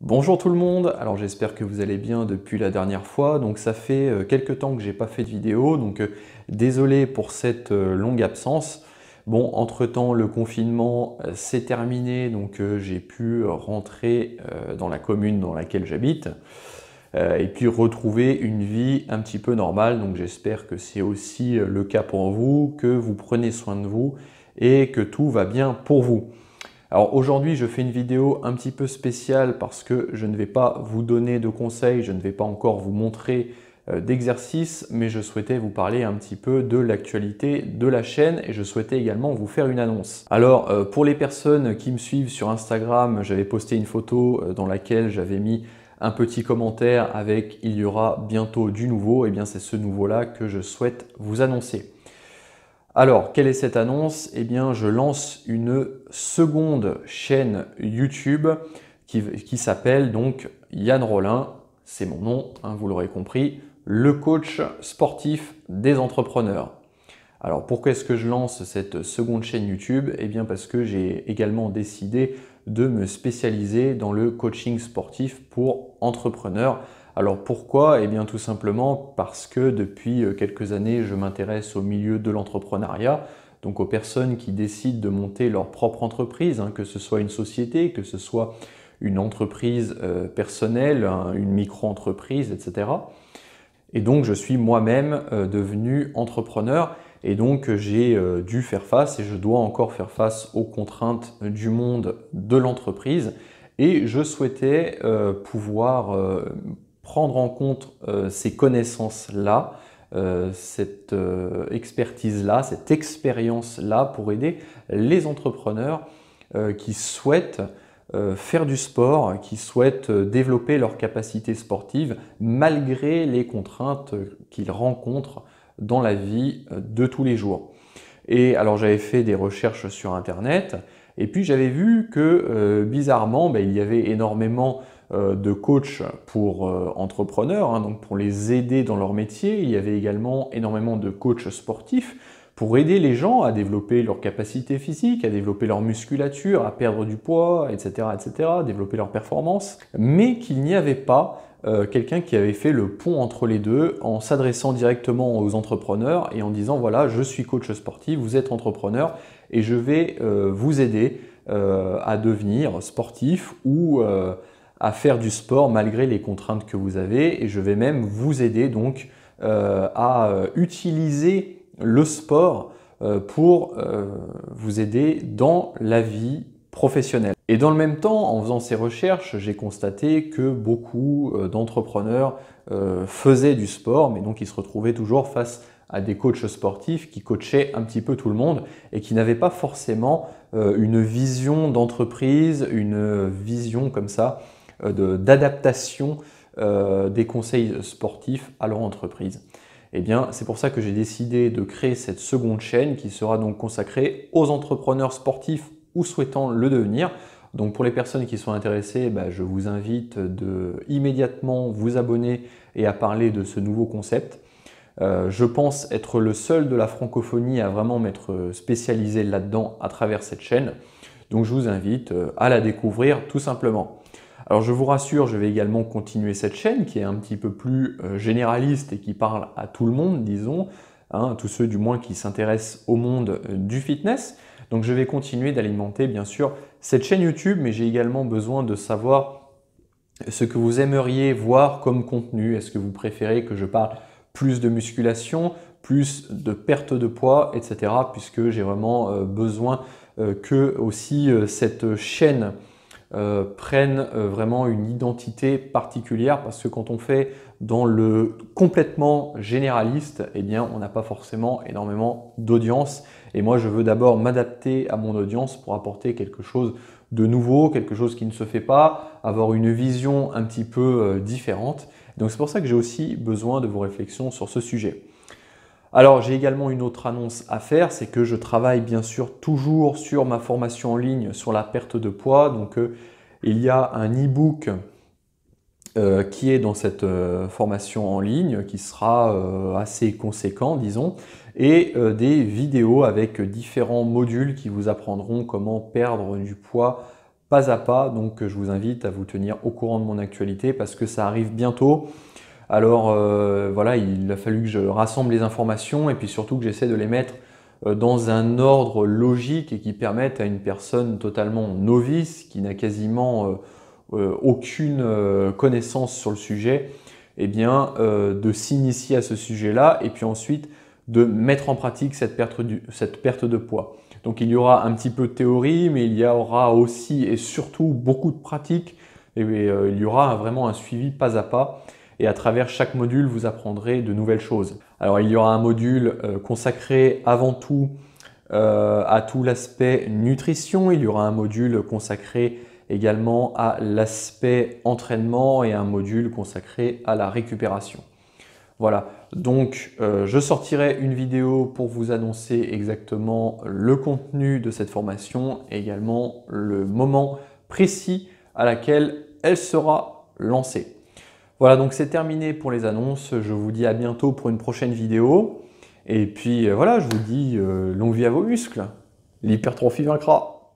Bonjour tout le monde, alors j'espère que vous allez bien depuis la dernière fois. Donc ça fait quelques temps que j'ai pas fait de vidéo, donc désolé pour cette longue absence. Bon, entre-temps le confinement s'est terminé, donc j'ai pu rentrer dans la commune dans laquelle j'habite et puis retrouver une vie un petit peu normale. Donc j'espère que c'est aussi le cas pour vous, que vous prenez soin de vous et que tout va bien pour vous. Alors aujourd'hui, je fais une vidéo un petit peu spéciale parce que je ne vais pas vous donner de conseils, je ne vais pas encore vous montrer d'exercices, mais je souhaitais vous parler un petit peu de l'actualité de la chaîne et je souhaitais également vous faire une annonce. Alors pour les personnes qui me suivent sur Instagram, j'avais posté une photo dans laquelle j'avais mis un petit commentaire avec « Il y aura bientôt du nouveau », et bien c'est ce nouveau-là que je souhaite vous annoncer. Alors, quelle est cette annonce? Eh bien, je lance une seconde chaîne YouTube qui s'appelle donc Yann Rollin, c'est mon nom, hein, vous l'aurez compris, le coach sportif des entrepreneurs. Alors, pourquoi est-ce que je lance cette seconde chaîne YouTube? Eh bien, parce que j'ai également décidé de me spécialiser dans le coaching sportif pour entrepreneurs. Alors pourquoi? Eh bien tout simplement parce que depuis quelques années, je m'intéresse au milieu de l'entrepreneuriat, donc aux personnes qui décident de monter leur propre entreprise, hein, que ce soit une société, que ce soit une entreprise personnelle, hein, une micro-entreprise, etc. Et donc je suis moi-même devenu entrepreneur et donc j'ai dû faire face et je dois encore faire face aux contraintes du monde de l'entreprise et je souhaitais pouvoir prendre en compte ces connaissances-là, cette expertise-là, cette expérience-là pour aider les entrepreneurs qui souhaitent faire du sport, qui souhaitent développer leurs capacités sportives malgré les contraintes qu'ils rencontrent dans la vie de tous les jours. Et alors j'avais fait des recherches sur internet et puis j'avais vu que bizarrement il y avait énormément de coachs pour entrepreneurs, hein, donc pour les aider dans leur métier. Il y avait également énormément de coachs sportifs pour aider les gens à développer leur capacité physique, à développer leur musculature, à perdre du poids, etc., développer leur performance, mais qu'il n'y avait pas quelqu'un qui avait fait le pont entre les deux en s'adressant directement aux entrepreneurs et en disant voilà, je suis coach sportif, vous êtes entrepreneur et je vais vous aider à devenir sportif ou à faire du sport malgré les contraintes que vous avez et je vais même vous aider donc à utiliser le sport pour vous aider dans la vie professionnelle. Et dans le même temps, en faisant ces recherches, j'ai constaté que beaucoup d'entrepreneurs faisaient du sport, mais donc ils se retrouvaient toujours face à des coachs sportifs qui coachaient un petit peu tout le monde et qui n'avaient pas forcément une vision d'entreprise, une vision comme ça d'adaptation des conseils sportifs à leur entreprise. Eh bien, c'est pour ça que j'ai décidé de créer cette seconde chaîne qui sera donc consacrée aux entrepreneurs sportifs ou souhaitant le devenir. Donc pour les personnes qui sont intéressées, je vous invite de immédiatement vous abonner et à parler de ce nouveau concept. Je pense être le seul de la francophonie à vraiment m'être spécialisé là-dedans à travers cette chaîne. Donc je vous invite à la découvrir tout simplement. Alors je vous rassure, je vais également continuer cette chaîne qui est un petit peu plus généraliste et qui parle à tout le monde, disons, hein, tous ceux du moins qui s'intéressent au monde du fitness. Donc je vais continuer d'alimenter bien sûr cette chaîne YouTube, mais j'ai également besoin de savoir ce que vous aimeriez voir comme contenu. Est-ce que vous préférez que je parle plus de musculation, plus de perte de poids, etc. puisque j'ai vraiment besoin que aussi cette chaîne prennent vraiment une identité particulière parce que quand on fait dans le complètement généraliste, eh bien on n'a pas forcément énormément d'audience et moi je veux d'abord m'adapter à mon audience pour apporter quelque chose de nouveau, quelque chose qui ne se fait pas, avoir une vision un petit peu différente. Donc c'est pour ça que j'ai aussi besoin de vos réflexions sur ce sujet. Alors, j'ai également une autre annonce à faire, c'est que je travaille bien sûr toujours sur ma formation en ligne sur la perte de poids. Donc, il y a un e-book qui est dans cette formation en ligne, qui sera assez conséquent, disons, et des vidéos avec différents modules qui vous apprendront comment perdre du poids pas à pas. Donc je vous invite à vous tenir au courant de mon actualité parce que ça arrive bientôt. Alors voilà, il a fallu que je rassemble les informations et puis surtout que j'essaie de les mettre dans un ordre logique et qui permette à une personne totalement novice, qui n'a quasiment aucune connaissance sur le sujet, eh bien, de s'initier à ce sujet-là et puis ensuite de mettre en pratique cette perte de poids. Donc il y aura un petit peu de théorie, mais il y aura aussi et surtout beaucoup de pratique et il y aura vraiment un suivi pas à pas. Et à travers chaque module, vous apprendrez de nouvelles choses. Alors il y aura un module consacré avant tout à tout l'aspect nutrition. Il y aura un module consacré également à l'aspect entraînement et un module consacré à la récupération. Voilà, donc je sortirai une vidéo pour vous annoncer exactement le contenu de cette formation et également le moment précis à laquelle elle sera lancée. Voilà, donc c'est terminé pour les annonces. Je vous dis à bientôt pour une prochaine vidéo. Et puis voilà, je vous dis longue vie à vos muscles. L'hypertrophie vaincra.